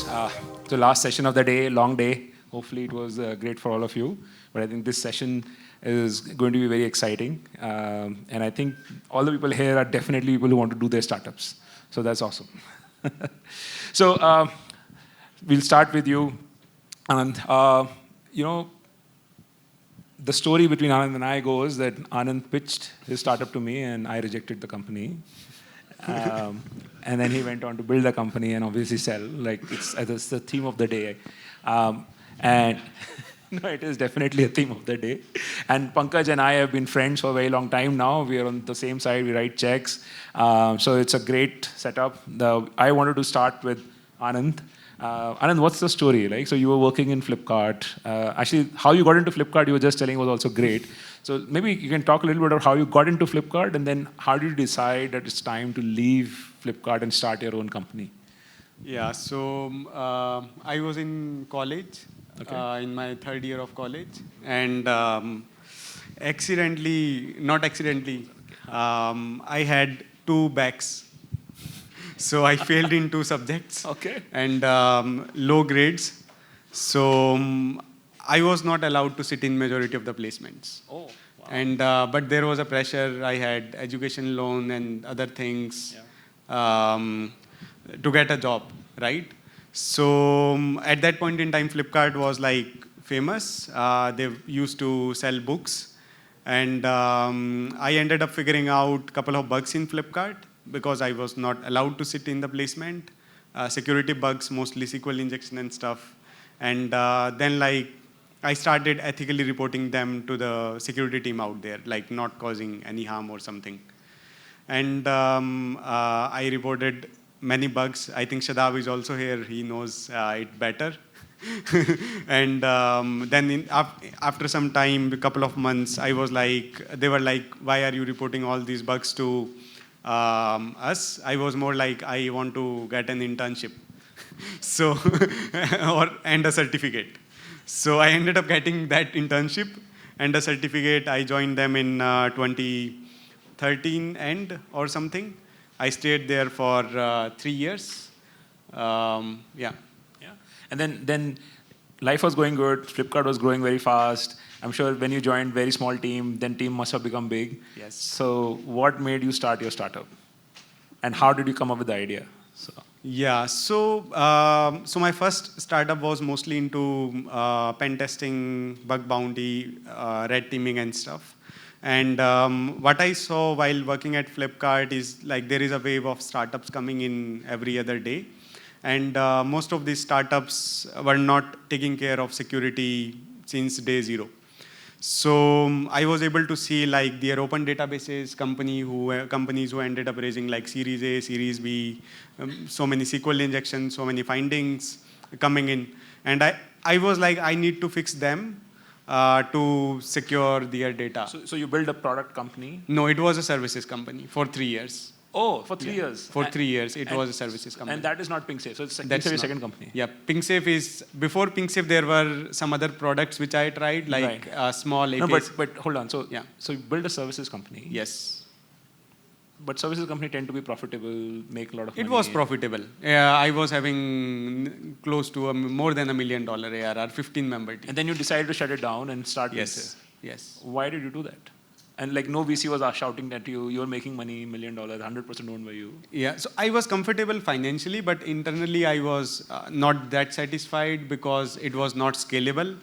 guys. The last session of the day, long day. Hopefully it was great for all of you. But I think this session is going to be very exciting. And I think all the people here are definitely people who want to do their startups. So that's awesome. So we'll start with you, Anand. The story between Anand and I goes that Anand pitched his startup to me and I rejected the company. And then he went on to build a company and obviously sell. Like it's the theme of the day. And no, it is definitely a theme of the day. And Pankaj and I have been friends for a very long time now. We are on the same side. We write checks. So it's a great setup. I wanted to start with Anand. Anand, what's the story? Like, so you were working in Flipkart. Actually, how you got into Flipkart, you were just telling was also great. So maybe you can talk a little bit about how you got into Flipkart, and then how did you decide that it's time to leave Flipkart and start your own company? Yeah, so I was in college, in my third year of college, and not accidentally, I had 2 backs. So I failed in 2 subjects and low grades. So I was not allowed to sit in majority of the placements. Oh, wow. And but there was a pressure. I had education loan and other things to get a job, right? So at that point in time, Flipkart was like famous. They used to sell books. And I ended up figuring out a couple of bugs in Flipkart because I was not allowed to sit in the placement. Security bugs, mostly SQL injection and stuff. And then I started ethically reporting them to the security team out there, like not causing any harm or something. And I reported many bugs. I think Shadab is also here. He knows it better. And then after some time, a couple of months, they were like, why are you reporting all these bugs to us? I was more like, I want to get an internship. So, and a certificate. So I ended up getting that internship and a certificate. I joined them in 2013 end or something. I stayed there for 3 years. Yeah. And then life was going good. Flipkart was growing very fast. I'm sure when you joined very small team, then team must have become big. Yes. So what made you start your startup? And how did you come up with the idea? Yeah, so my first startup was mostly into pen testing, bug bounty, red teaming and stuff. And what I saw while working at Flipkart is like there is a wave of startups coming in every other day. And most of these startups were not taking care of security since day 0. So I was able to see like their open databases, companies who ended up raising like Series A, Series B, so many SQL injections, so many findings coming in. And I was like, I need to fix them to secure their data. So you built a product company? No, it was a services company for 3 years. Oh, for 3 years? For 3 years, it was a services company. And that is not PinkSafe, so it's PinkSafe second company? Yeah, PinkSafe is, before PinkSafe there were some other products which I tried, like small APIs. No, but hold on, so you build a services company? Yes. But services company tend to be profitable, make a lot of money. It was profitable. Yeah, I was having close to more than $1 million ARR, 15-member team. And then you decided to shut it down and start PinkSafe. Yes. Why did you do that? And like no VC was shouting at you, you're making money, $1 million, 100% owned by you. Yeah, so I was comfortable financially, but internally I was not that satisfied because it was not scalable,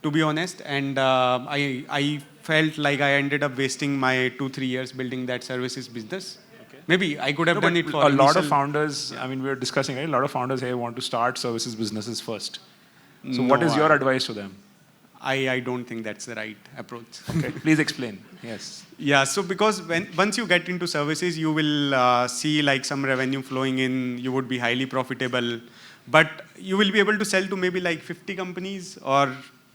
to be honest. And I felt like I ended up wasting my 2-3 years building that services business. Okay. Maybe I could have done it for a lot of founders, I mean, we were discussing, right? A lot of founders here want to start services businesses first. So what is your advice to them? I don't think that's the right approach. Okay, please explain. Yes. Yeah, so because once you get into services, you will see like some revenue flowing in, you would be highly profitable, but you will be able to sell to maybe like 50 companies or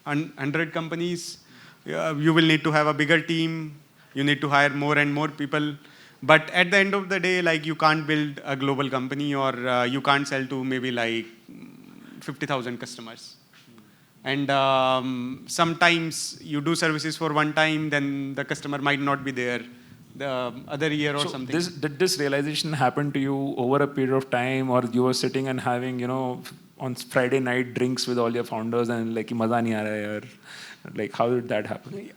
100 companies. You will need to have a bigger team, you need to hire more and more people. But at the end of the day, like you can't build a global company or you can't sell to maybe like 50,000 customers. And sometimes you do services for one time, then the customer might not be there the other year or something. Did this realization happen to you over a period of time, or you were sitting and having, on Friday night drinks with all your founders and like maza nahi aa raha hai, or like how did that happen?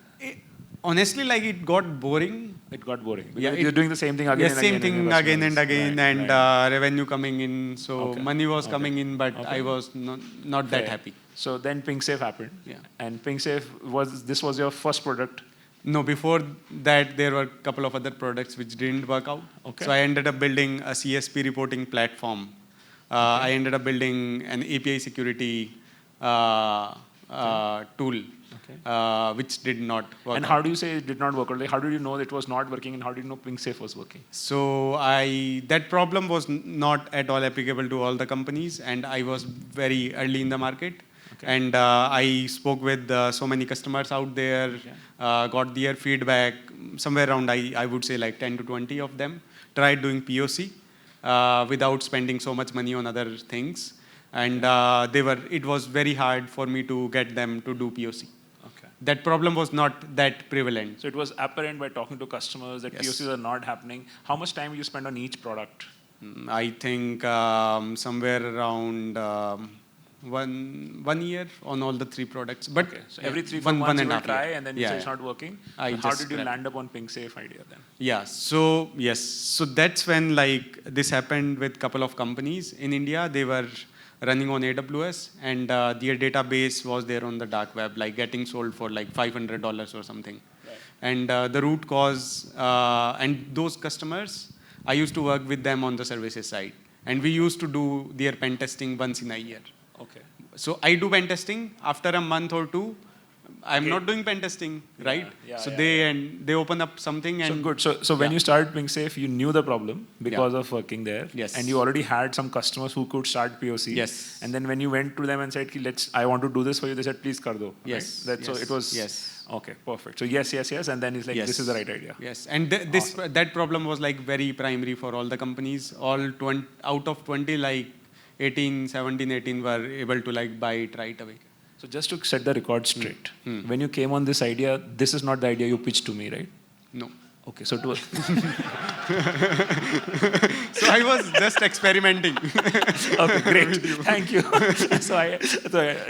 Honestly, like it got boring. It got boring because Yeah, you're doing the same thing again yes, and same again. thing your again and customers. again, Right, and right. revenue coming in. So Okay. money was Okay. coming in, but Okay. I was not that Fair. happy. So then PinkSafe happened. Yeah. And PinkSafe was your first product. No, before that, there were a couple of other products which didn't work out. Okay. So I ended up building a CSP reporting platform. I ended up building an API security tool, which did not work And out. how do you say it did not work out? Like, how did you know it was not working, and how did you know PinkSafe was working? So that problem was not at all applicable to all the companies, and I was very early in the market. Okay. And I spoke with so many customers out there, got their feedback, somewhere around, I would say like 10 to 20 of them, tried doing POC without spending so much money on other things. And it was very hard for me to get them to do POC. Okay. That problem was not that prevalent. So it was apparent by talking to customers that Yes. POCs are not happening. How much time you spend on each product? I think somewhere around 1 year on all the 3 products. But Okay. So every 3 one months you and a will half try, year. and then you say it's not working. I How just did you scrapped. land up on PinkSafe idea then? Yeah. So yes. So that's when like this happened with couple of companies in India. They were running on AWS, and their database was there on the dark web, like getting sold for like $500 or something. Right. And the root cause, and those customers, I used to work with them on the services side, and we used to do their pen testing once in a year. Okay. So I do pen testing. After a month or two, I'm Okay. not doing pen testing, right? Yeah, So yeah, they open up something, and So good. So when Yeah. you started PinkSafe, you knew the problem because of working there. Yes. And you already had some customers who could start POC. Yes. And then when you went to them and said, "Ki, I want to do this for you," they said, "Please kar do." Yes. Right? So Yes. it was. Yes. Okay, perfect. So yes. And then it's like, Yes. this is the right idea. Yes, and that problem was like very primary for all the companies. All 20, out of 20, like 17, 18 were able to like buy it right away. So just to set the record straight, when you came on this idea, this is not the idea you pitched to me, right? No. Okay, so to So I was just experimenting. okay, great, thank you. so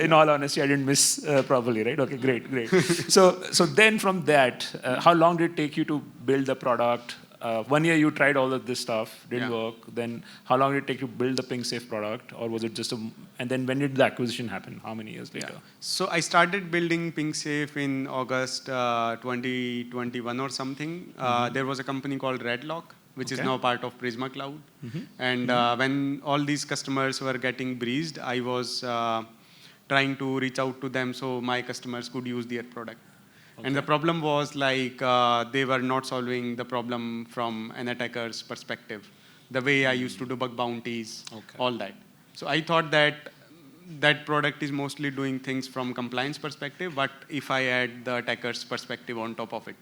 in all honesty, I didn't miss properly, right? Okay, great. So then from that, how long did it take you to build the product? 1 year you tried all of this stuff, didn't work. Then how long did it take you to build the PinkSafe product, or was it just and then when did the acquisition happen? How many years later? So I started building PinkSafe in August 2021 or something. There was a company called Redlock, which is now part of Prisma Cloud. And when all these customers were getting breached, I was trying to reach out to them so my customers could use their product. Okay. And the problem was like they were not solving the problem from an attacker's perspective, the way I used to do bug bounties, all that. So I thought that product is mostly doing things from compliance perspective, but if I add the attacker's perspective on top of it,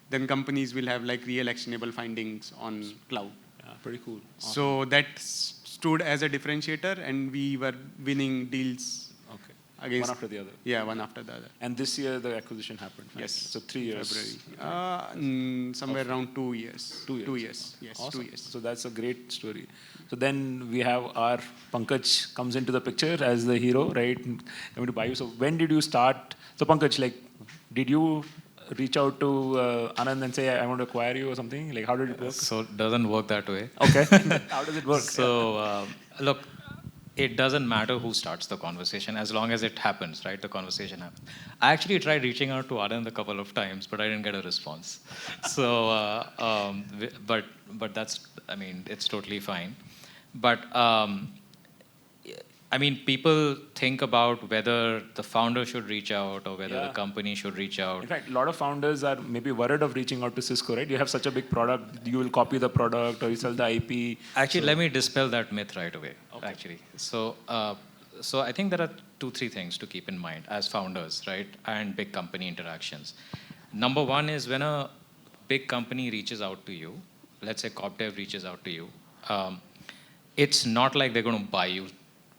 then companies will have like real actionable findings on cloud. Yeah, pretty cool. Awesome. So that stood as a differentiator, and we were winning deals. Against, one after the other. Yeah, one after the other. And this year the acquisition happened. Right? Yes. So 3 years. February. Somewhere around 2 years. 2 years. 2 years. Yes. Awesome. 2 years. So that's a great story. So then we have our Pankaj comes into the picture as the hero, right? Coming to buy you. So when did you start? So Pankaj, like, did you reach out to Anand and say, I want to acquire you or something? Like, how did it work? So it doesn't work that way. Okay. How does it work? So look, it doesn't matter who starts the conversation as long as it happens, right? The conversation happens. I actually tried reaching out to Anand a couple of times, but I didn't get a response. So, but that's, I mean, it's totally fine. But I mean, people think about whether the founder should reach out or whether the company should reach out. In fact, a lot of founders are maybe worried of reaching out to Cisco, right? You have such a big product, you will copy the product or you sell the IP. Actually, let me dispel that myth right away, actually. So I think there are 2-3 things to keep in mind as founders, right? And big company interactions. Number one is when a big company reaches out to you, let's say CorpDev reaches out to you, it's not like they're going to buy you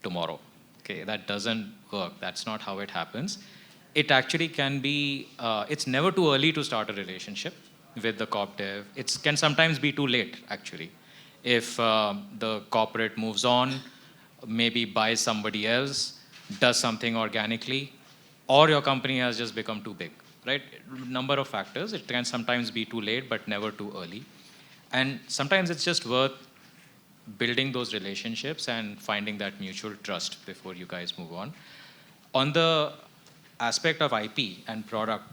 tomorrow. Okay, that doesn't work. That's not how it happens. It actually can be, it's never too early to start a relationship with the corp dev. It can sometimes be too late, actually. If the corporate moves on, maybe buys somebody else, does something organically, or your company has just become too big, right? Number of factors. It can sometimes be too late, but never too early. And sometimes it's just worth building those relationships and finding that mutual trust before you guys move on. On the aspect of IP and product,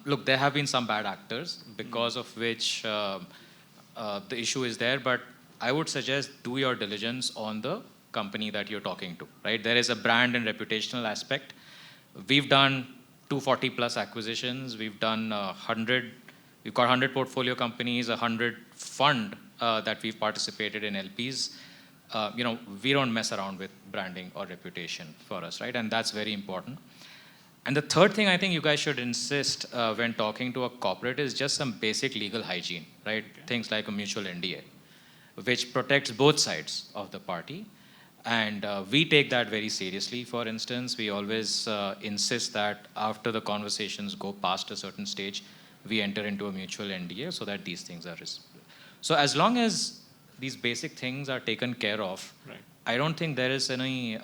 look, there have been some bad actors because of which the issue is there, but I would suggest do your diligence on the company that you're talking to, right? There is a brand and reputational aspect. We've done 240 plus acquisitions. We've done 100, we've got 100 portfolio companies, 100 fund that we've participated in LPs. We don't mess around with branding or reputation for us, right? And that's very important. And the third thing I think you guys should insist when talking to a corporate is just some basic legal hygiene, right? Okay. Things like a mutual NDA, which protects both sides of the party. And we take that very seriously. For instance, we always insist that after the conversations go past a certain stage, we enter into a mutual NDA so that these things are... So as long as these basic things are taken care of, right, I don't think there is any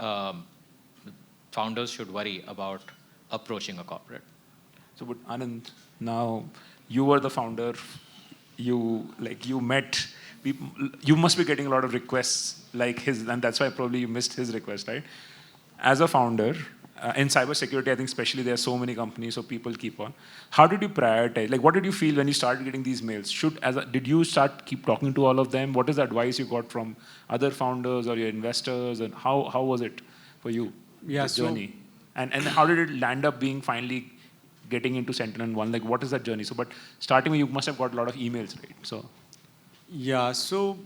founders should worry about approaching a corporate. So, but Anand, now you were the founder. You met people. You must be getting a lot of requests like his, and that's why probably you missed his request, right? As a founder in cybersecurity, I think especially there are so many companies, so people keep on. How did you prioritize? Like, what did you feel when you started getting these mails? Did you keep talking to all of them? What is the advice you got from other founders or your investors, and how was it for you? Yeah, the journey. And how did it land up being finally getting into Sentinel-1? Like, what is that journey? So, but starting with, you must have got a lot of emails, right? So, yeah. So,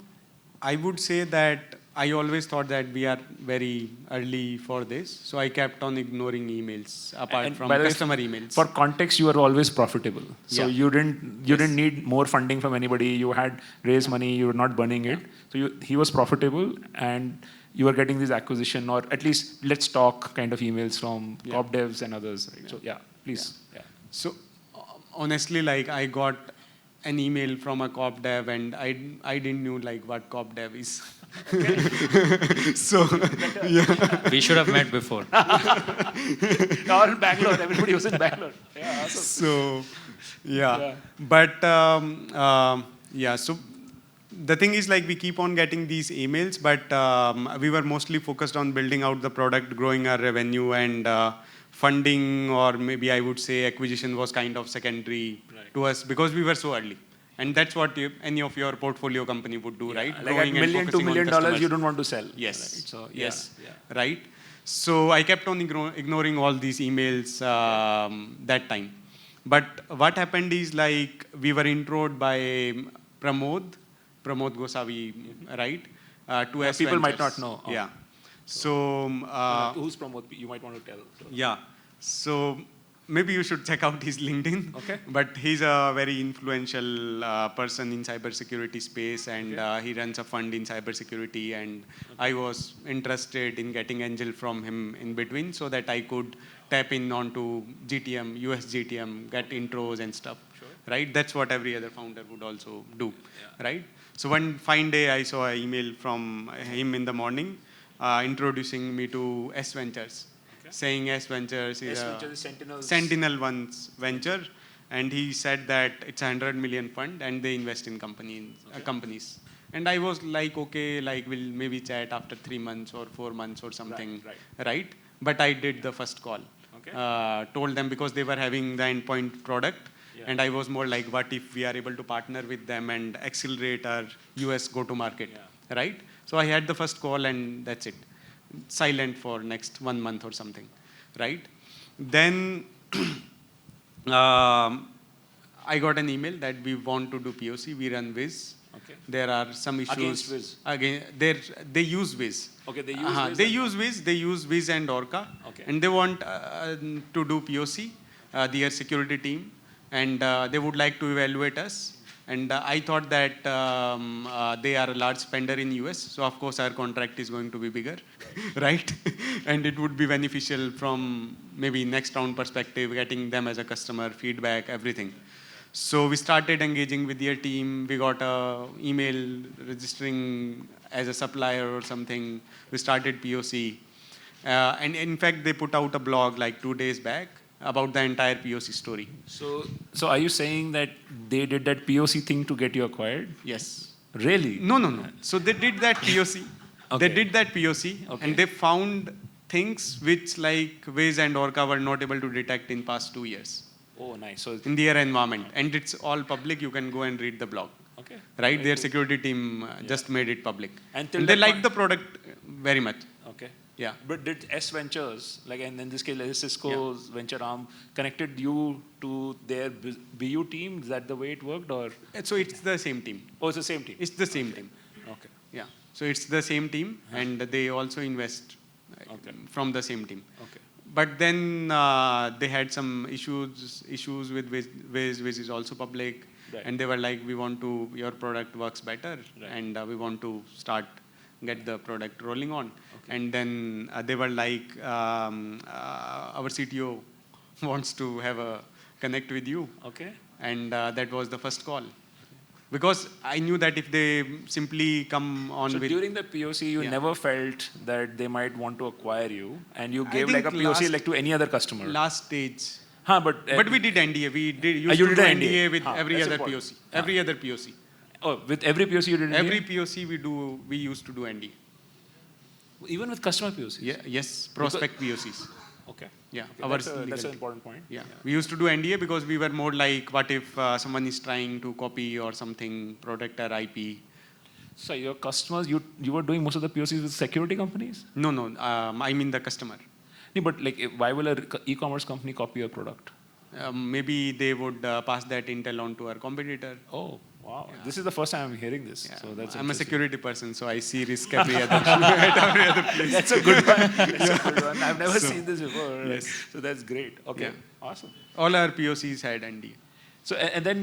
I would say that I always thought that we are very early for this. So, I kept on ignoring emails apart from customer emails. For context, you were always profitable. So, you didn't need more funding from anybody. You had raised money. You were not burning it. So, he was profitable, and you were getting this acquisition, or at least let's talk kind of emails from corp devs and others. Right? So please. Yeah. So honestly, like I got an email from a corp dev, and I didn't know like what corp dev is. So we should have met before. Or in Bangalore, everybody was in Bangalore. Yeah, awesome. So but so the thing is, like, we keep on getting these emails, but we were mostly focused on building out the product, growing our revenue, and funding, or maybe I would say acquisition, was kind of secondary to us because we were so early. And that's what any of your portfolio company would do, right? Like at $1 million, $2 million, you don't want to sell. Yes. Right? So, yes. Right? So I kept on ignoring all these emails that time. But what happened is, like, we were introed by Pramod Gosavi, right? To S people Ventures. might not know. Yeah. So who's Pramod? You might want to tell. So. Yeah. So maybe you should check out his LinkedIn. Okay. But he's a very influential person in cybersecurity space, and he runs a fund in cybersecurity. And I was interested in getting angel from him in between, so that I could tap in onto GTM, US GTM, get intros and stuff. Sure. Right? That's what every other founder would also do. Right? So one fine day, I saw an email from him in the morning introducing me to S Ventures, saying S Ventures is Sentinel-1's venture, and he said that it's a 100 million fund and they invest in companies. And I was like, okay, like we'll maybe chat after 3 months or 4 months or something, right? But I did the first call. Told them, because they were having the endpoint product. And I was more like, what if we are able to partner with them and accelerate our US go-to-market, right? So I had the first call, and that's it. Silent for next 1 month or something, right? Then I got an email that we want to do POC. We run Wiz. There are some issues. Against Wiz? They use Wiz. Okay, they use Wiz. They use Wiz and Orca. And they want to do POC, their security team. And they would like to evaluate us. And I thought that they are a large spender in US. So, of course, our contract is going to be bigger, right? And it would be beneficial from maybe next round perspective, getting them as a customer, feedback, everything, So we started engaging with their team. We got a email registering as a supplier or something. We started POC. And in fact, they put out a blog like 2 days back about the entire POC story. So are you saying that they did that POC thing to get you acquired? Yes. Really? No. So they did that POC. Okay. They did that POC, Okay. and they found things which like Wiz and Orca were not able to detect in past 2 years Oh, nice. So in their environment. And it's all public. You can go and read the blog. okay. Right? Very Their cool. security team just made it public. And till And they that liked point- the product very much. Okay. Yeah. But did S Ventures, like and in this case, like Cisco's venture arm, connected you to their BU team? Is that the way it worked, or? So it's the same team. Oh, it's the same team. It's the same team. Okay. Yeah. So it's the same team, and they also invest Okay. from the same team. Okay. But then they had some issues with Wiz. Wiz is also public, Right. and they were like, "We want to, your product works better, Right. and we want to get the product rolling on." Okay. And then they were like, "Our CTO wants to have a connect with you," Okay. and that was the first call. Because I knew that if they simply come on So with during the POC, you Yeah. never felt that they might want to acquire you, and you I gave like a think POC last- like to any other customer. last stage. Huh, but But we did NDA. We did used you to did do an NDA. NDA with every That's other important. POC. Every other POC. oh, with every POC you did Every NDA? POC we used to do NDA. Even with customer POCs. Yeah, yes, prospect POCs. Okay. Yeah, Okay, that's an legal team. important point. Yeah, we used to do NDA because we were more like, what if someone is trying to copy or something, protect our IP? So your customers, you were doing most of the POCs with security companies? No, I mean the customer. No, but like, why will a e-commerce company copy your product? Maybe they would pass that intel on to our competitor. Oh, wow. This is the first time I'm hearing this. Yeah. So that's I'm a interesting. security person, so I see risk every other, at every other place. That's a good one. That's a good one. I've never seen this before. Yes. So that's great. Okay. Yeah. Awesome. All our POCs had NDA. So and then,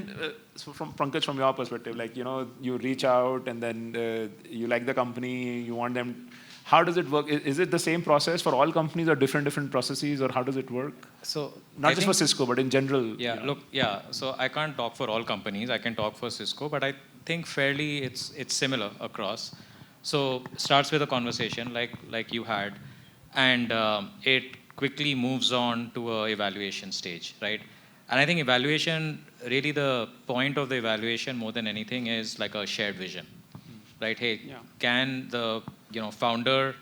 so from Pankaj, from your perspective, like you reach out and then you like the company, you want them. How does it work? Is it the same process for all companies or different processes, or how does it work? So Not I just for think- Cisco, but in general. Yeah, look, yeah. So I can't talk for all companies. I can talk for Cisco, but I think fairly it's similar across. So starts with a conversation like you had, and it quickly moves on to a evaluation stage, right? And I think evaluation, really the point of the evaluation more than anything is like a shared vision, right? Hey, Yeah. can the founder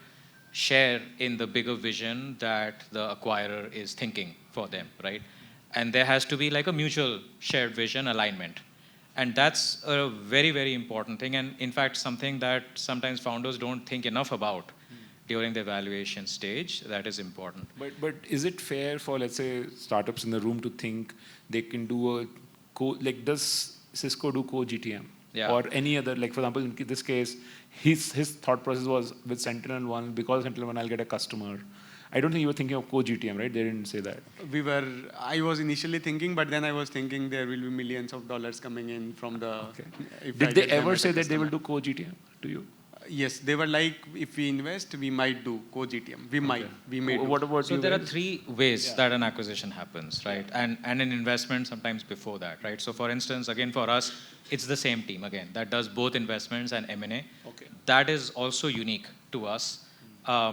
share in the bigger vision that the acquirer is thinking for them, right? And there has to be like a mutual shared vision alignment. And that's a very, very important thing. And in fact, something that sometimes founders don't think enough about during the evaluation stage. That is important. But is it fair for, let's say, startups in the room to think they can do a like, does Cisco do co-GTM? Yeah. Or any other, like for example, in this case, his thought process was with Sentinel-1, because Sentinel-1 I'll get a customer. I don't think you were thinking of co-GTM, right? They didn't say that. I was initially thinking, but then I was thinking there will be millions of dollars coming in from the. Okay. if I Did they get them ever as a say that they will customer. do co-GTM to you? Yes, they were like, if we invest, we might do co-GTM. We may do. What about So you there are guys? 3 ways that an acquisition happens, right? And an investment sometimes before that, right? So for instance, again for us, it's the same team again that does both investments and M&A. Okay. That is also unique to us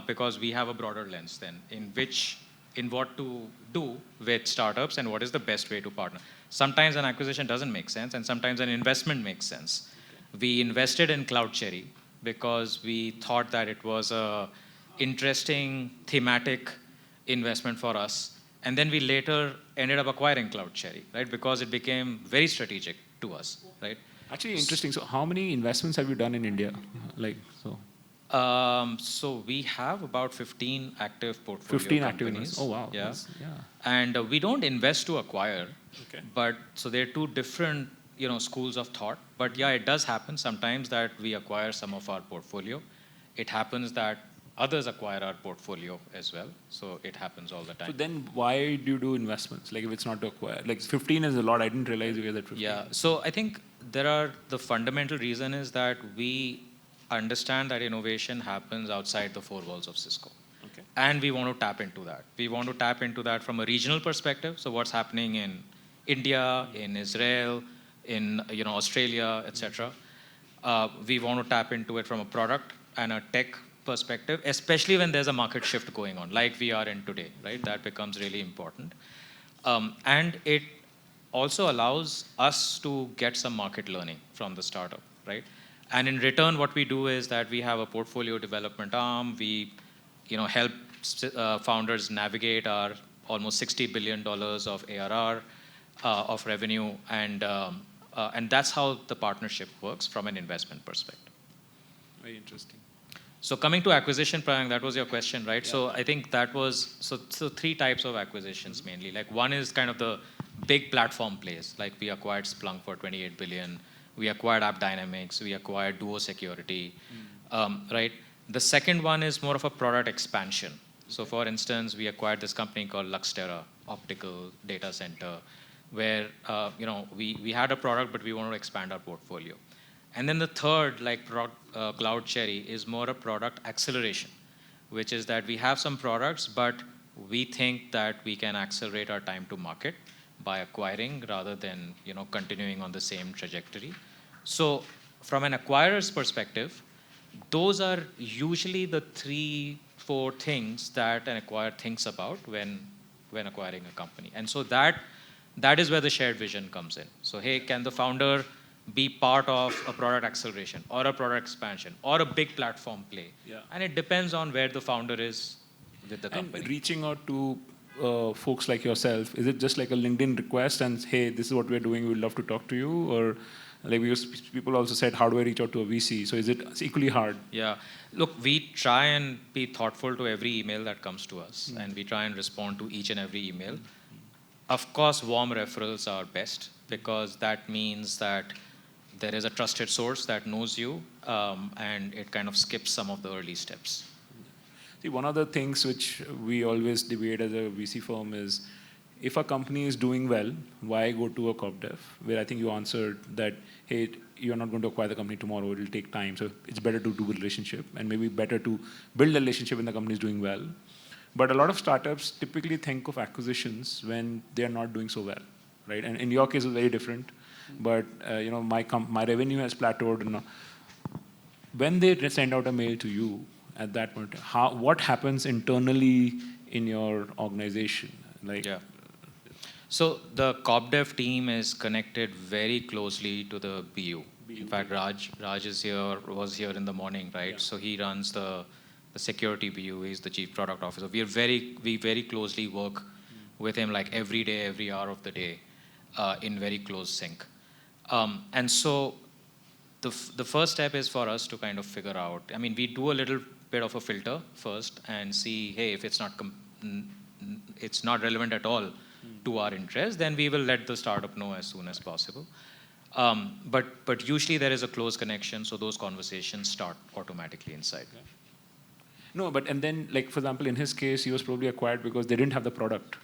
because we have a broader lens then in what to do with startups and what is the best way to partner. Sometimes an acquisition doesn't make sense, and sometimes an investment makes sense. We invested in CloudCherry because we thought that it was a interesting thematic investment for us. And then we later ended up acquiring CloudCherry, right? Because it became very strategic to us, right? Actually, interesting. So how many investments have you done in India? Like, so. So we have about 15 active portfolio 15 active companies. investments. Oh, wow. Yeah. Yeah. And we don't invest to acquire. Okay. But so there are 2 different schools of thought. But yeah, it does happen sometimes that we acquire some of our portfolio. It happens that others acquire our portfolio as well. So it happens all the time. So then why do you do investments? Like if it's not to acquire? Like 15 is a lot. I didn't realize you were that 15. Yeah. So I think the fundamental reason is that we understand that innovation happens outside the 4 walls of Cisco. Okay. And we want to tap into that. We want to tap into that from a regional perspective. So what's happening in India, in Israel, in Australia, etc. We want to tap into it from a product and a tech perspective, especially when there's a market shift going on, like we are in today, right? That becomes really important. And it also allows us to get some market learning from the startup, right? And in return, what we do is that we have a portfolio development arm. We, help founders navigate our almost $60 billion of ARR, of revenue, and that's how the partnership works from an investment perspective. Very interesting. So coming to acquisition, Prayang, that was your question, right? Yeah. So I think that was, so three types of acquisitions mainly. Like one is kind of the big platform plays. Like we acquired Splunk for 28 billion. We acquired AppDynamics. We acquired Duo Security, right? The second one is more of a product expansion. So for instance, we acquired this company called Luxtera, optical data center, where we had a product, but we wanted to expand our portfolio. And then the third, like Cloud Cherry, is more a product acceleration, which is that we have some products, but we think that we can accelerate our time to market by acquiring rather than continuing on the same trajectory. So from an acquirer's perspective, those are usually the 3-4 things that an acquirer thinks about when acquiring a company. And so that is where the shared vision comes in. So hey, can the founder be part of a product acceleration or a product expansion or a big platform play? Yeah. And it depends on where the founder is with the company. And reaching out to folks like yourself, is it just like a LinkedIn request and hey, this is what we're doing, we'd love to talk to you? Or like because people also said, how do I reach out to a VC? So is it equally hard? Yeah. Look, we try and be thoughtful to every email that comes to us, and we try and respond to each and every email. Of course, warm referrals are best because that means that there is a trusted source that knows you, and it kind of skips some of the early steps. See, one of the things which we always debate as a VC firm is, if a company is doing well, why go to a corp dev? Where I think you answered that, hey, you're not going to acquire the company tomorrow, it'll take time. So it's better to do a relationship, and maybe better to build a relationship when the company is doing well. But a lot of startups typically think of acquisitions when they're not doing so well, right? And in your case, it's very different. But my revenue has plateaued. And when they send out a mail to you at that point, what happens internally in your organization? Yeah. So the corp dev team is connected very closely to the BU. In fact, Raj was here in the morning, right? Yeah. So he runs the security BU. He's the chief product officer. We very closely work with him like every day, every hour of the day, in very close sync. And so the first step is for us to kind of figure out, I mean, we do a little bit of a filter first and see, hey, if it's not relevant at all to our interest, then we will let the startup know as soon as possible. But usually there is a close connection, so those conversations start automatically inside. Okay. No, and then, like, for example, in his case, he was probably acquired because they didn't have the product,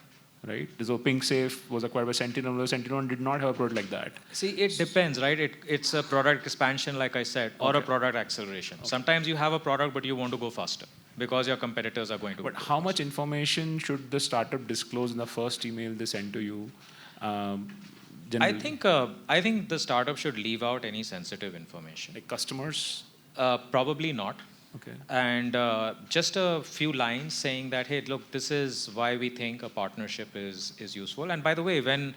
right? So PingSafe was acquired by Sentinel. Sentinel did not have a product like that. See, it depends, right? It's a product expansion, like I said, or a product acceleration. Okay. Sometimes you have a product, but you want to go faster because your competitors are going to. But how much information should the startup disclose in the first email they send to you? I think the startup should leave out any sensitive information. Like customers? Probably not. Okay. And just a few lines saying that, hey, look, this is why we think a partnership is useful. And by the way, when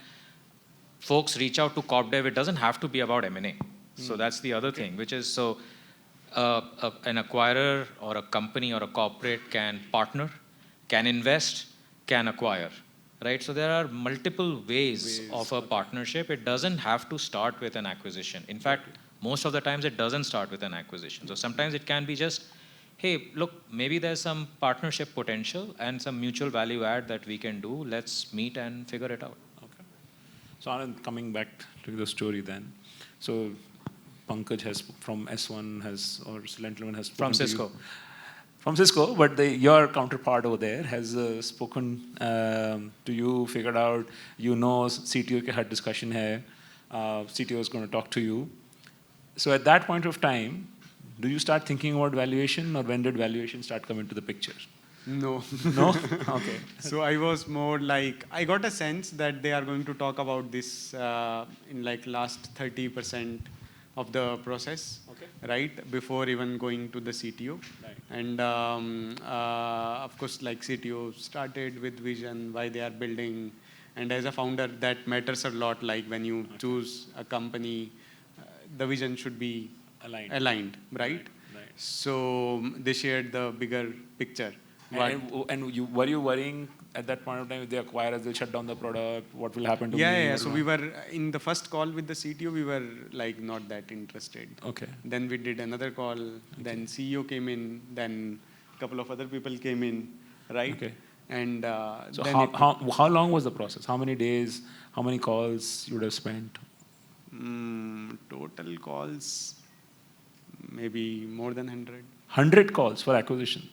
folks reach out to corp dev, it doesn't have to be about M&A. So that's the other thing, which is an acquirer or a company or a corporate can partner, can invest, can acquire, right? So there are multiple ways of a partnership. It doesn't have to start with an acquisition. In fact, most of the times it doesn't start with an acquisition. So sometimes it can be just, hey, look, maybe there's some partnership potential and some mutual value add that we can do. Let's meet and figure it out. Okay. So Anand, coming back to the story then. So Pankaj has from S1 or Sentinel has from Cisco. From Cisco, but your counterpart over there has spoken to you, figured out, CTO ke had discussion hai, CTO is going to talk to you. So at that point of time, do you start thinking about valuation, or when did valuation start coming to the picture? No. No? Okay. So I was more like, I got a sense that they are going to talk about this in like last 30% of the process, Okay. right? Before even going to the CTO. Right. And of course, like CTO started with vision, why they are building. And as a founder, that matters a lot. Like when you choose a company, the vision should be aligned, right? Right. So they shared the bigger picture. What And you were you worrying at that point of time if the acquirers will shut down the product? What will happen to me? Yeah. What So will we were in the first call with the CTO, we were like not that interested. Okay. Then we did another call. Then CEO came in. Then a couple of other people came in, right? Okay. And So then how long was the process? How many days? How many calls you would have spent? total calls maybe more than 100. 100 calls for acquisition.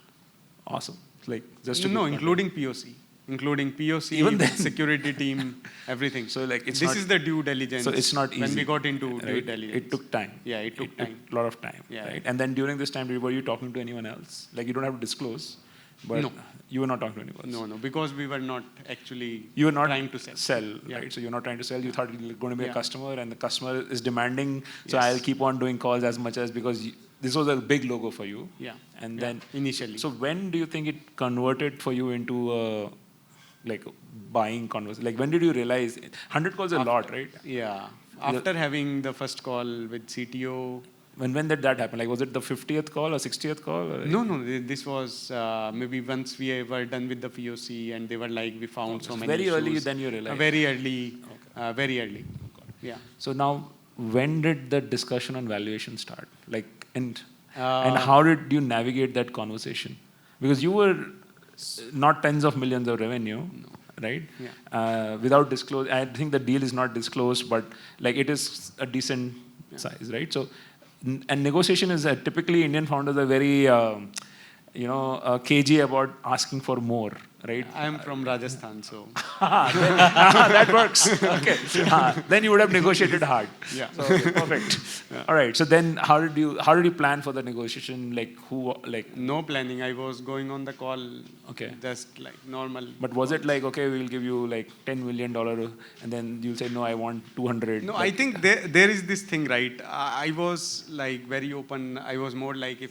Awesome. Like just to No, be including POC. Including POC, Even then. security team, everything. So like it's this not, is the due diligence. so it's not easy. When we got into due right? diligence. It took time. Yeah, it took time. A lot of time. Yeah. Right? And then during this time, were you talking to anyone else? Like you don't have to disclose, but No. you were not talking to anyone else. No, because we were not actually You were not trying to sell. right? So you're not trying to sell. You thought you were going to be a Yeah. customer, and the customer is demanding. So Yes. I'll keep on doing calls as much as because this was a big logo for you. Yeah. And Yeah. then Initially. So when do you think it converted for you into like buying conversation? Like when did you realize 100 calls is a lot, right? Yeah. After having the first call with CTO. When did that happen? Like was it the 50th call or 60th call? Or No. This was maybe once we were done with the POC and they were like, we found so many very early issues. then you realized. Very early. Very early. Yeah. So now, when did the discussion on valuation start? Like, and Uh, how did you navigate that conversation? Because you were not tens of millions of revenue, right? Yeah. Without disclose, I think the deal is not disclosed, but like it is a decent size, right? So, and negotiation is typically Indian founders are very, cagey about asking for more, right? I'm from Rajasthan, so. That works. Okay. Then you would have negotiated hard. Yeah. So, okay, perfect. All right. So then, how did you plan for the negotiation? No planning. I was going on the call. Okay. Just like normal. But was it like, okay, we'll give you like $10 million, and then you'll say, no, I want 200. No, I think there is this thing, right? I was like very open. I was more like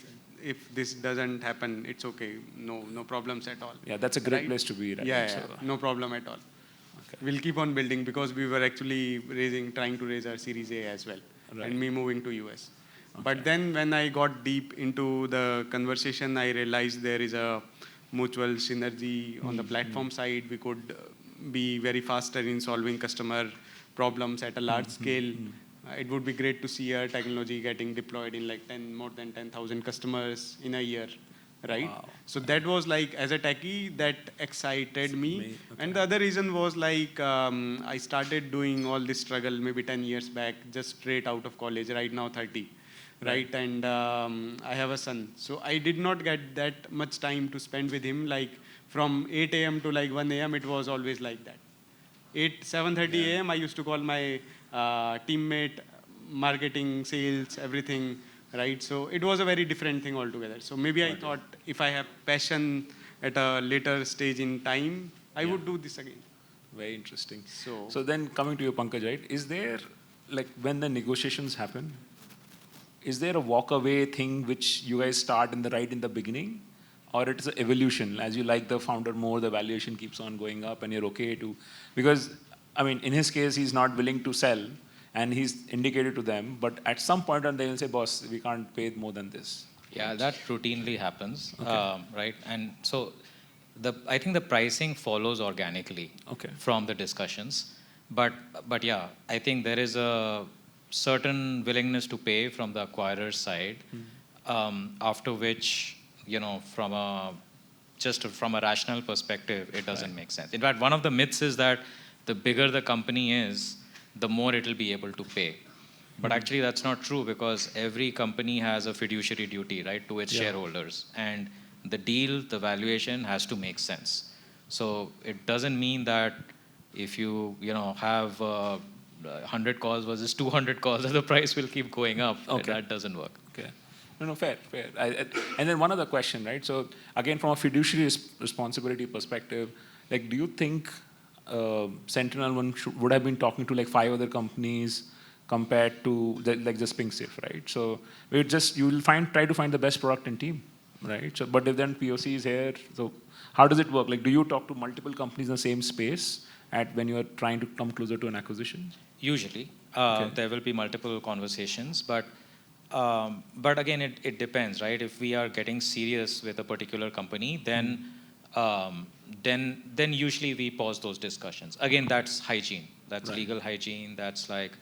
if this doesn't happen, it's okay. No problems at all. Yeah, that's a great Right? place to be, right? Yeah, So, no problem at all. Okay. We'll keep on building because we were actually trying to raise our Series A as well, Right. and me moving to US. But then when I got deep into the conversation, I realized there is a mutual synergy on the platform side. We could be very faster in solving customer problems at a large scale. It would be great to see our technology getting deployed in like more than 10,000 customers in a year, right? Wow. So that was like, as a techie, that excited me. Okay. And the other reason was like, I started doing all this struggle maybe 10 years back, just straight out of college, right now 30, right? And I have a son. So I did not get that much time to spend with him. Like from 8 a.m. to like 1 a.m., it was always like that. 7:30 a.m., I used to call my teammate, marketing, sales, everything, right? So it was a very different thing altogether. So maybe I thought if I have passion at a later stage in time, I would do this again. Very interesting. So then coming to you, Pankaj, right? Is there, like when the negotiations happen, is there a walk away thing which you guys start in the beginning? Or it's an evolution, as you like the founder more, the valuation keeps on going up and you're okay to, because, I mean, in his case, he's not willing to sell and he's indicated to them, but at some point on they will say, boss, we can't pay more than this. Yeah, that routinely happens, Okay. right? And so I think the pricing follows organically Okay. from the discussions. But yeah, I think there is a certain willingness to pay from the acquirer's side, after which, from a rational perspective, it doesn't make sense. In fact, one of the myths is that the bigger the company is, the more it will be able to pay. But actually, that's not true because every company has a fiduciary duty, right, to its shareholders. And the deal, the valuation has to make sense. So it doesn't mean that if you, have 100 calls versus 200 calls, that the price will keep going up. Okay. That doesn't work. Okay. No, fair. And then one other question, right? So again, from a fiduciary responsibility perspective, like, do you think Sentinel-1 would have been talking to like 5 other companies compared to like just PingSafe, right? So you'll try to find the best product and team, right? So, but if then POC is here, so how does it work? Like, do you talk to multiple companies in the same space when you are trying to come closer to an acquisition? Usually, there will be multiple conversations, but again, it depends, right? If we are getting serious with a particular company, then usually we pause those discussions. Again, that's hygiene. That's right. Legal hygiene. That's like,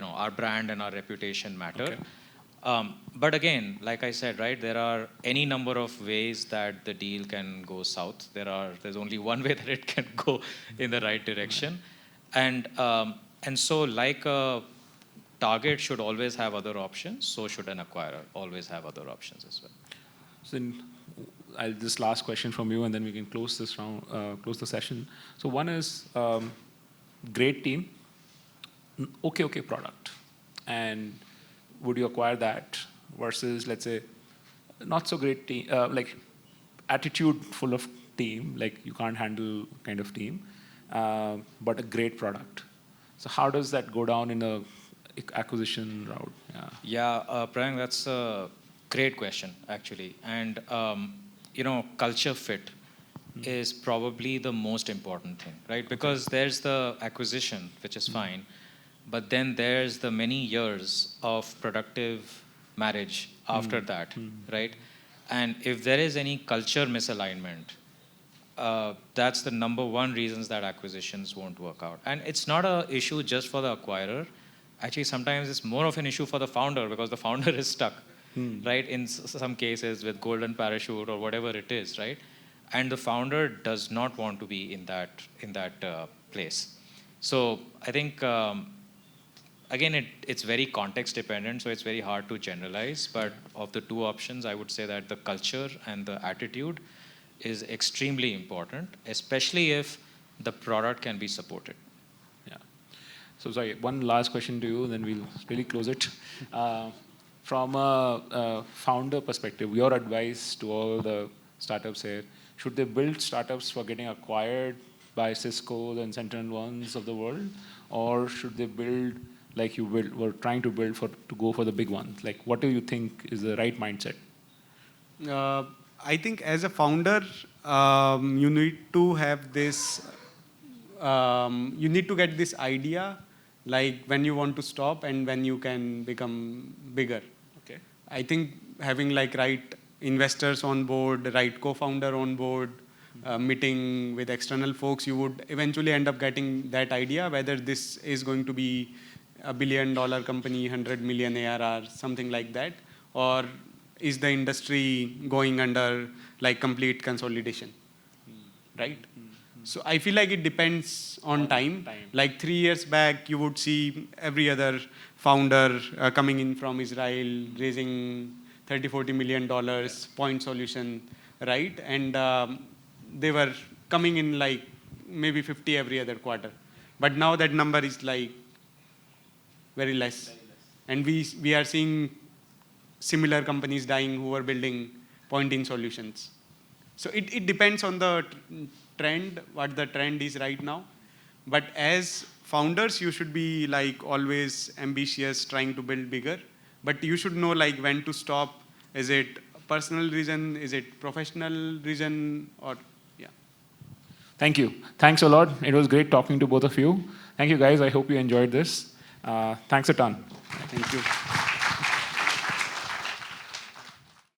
our brand and our reputation matter. Okay. But again, like I said, right, there are any number of ways that the deal can go south. There's only one way that it can go in the right direction. And so like a target should always have other options, so should an acquirer always have other options as well. So this last question from you, and then we can close this round, close the session. So one is great team, okay product, and would you acquire that versus, let's say, not so great team, like attitude full of team, like you can't handle kind of team, but a great product. So how does that go down in a acquisition route? Yeah, Prayang, that's a great question, actually. And, culture fit is probably the most important thing, right? Because there's the acquisition, which is fine, but then there's the many years of productive marriage after that, right? And if there is any culture misalignment, that's the number one reasons that acquisitions won't work out. And it's not an issue just for the acquirer. Actually, sometimes it's more of an issue for the founder because the founder is stuck, right? In some cases with golden parachute or whatever it is, right? And the founder does not want to be in that place. So I think, again, it's very context dependent, so it's very hard to generalize. But of the two options, I would say that the culture and the attitude is extremely important, especially if the product can be supported. Yeah. So sorry, one last question to you, and then we'll really close it. From a founder perspective, your advice to all the startups here, should they build startups for getting acquired by Cisco and Sentinel-1s of the world, or should they build like you were trying to build to go for the big ones? Like, what do you think is the right mindset? I think as a founder, you need to have this, you need to get this idea, like when you want to stop and when you can become bigger. Okay. I think having like right investors on board, right co-founder on board, meeting with external folks, you would eventually end up getting that idea, whether this is going to be $1 billion company, 100 million ARR, something like that, or is the industry going under like complete consolidation, right? So I feel like it depends on time. Like 3 years back, you would see every other founder coming in from Israel, raising $30-40 million, point solution, right? And they were coming in like maybe 50 every other quarter. But now that number is like very less. And we are seeing similar companies dying who are building point-in solutions. So it depends on the trend, what the trend is right now. But as founders, you should be like always ambitious, trying to build bigger. But you should know like when to stop. Is it personal reason? Is it professional reason? Or yeah. Thank you. Thanks a lot. It was great talking to both of you. Thank you, guys. I hope you enjoyed this. Thanks a ton. Thank you.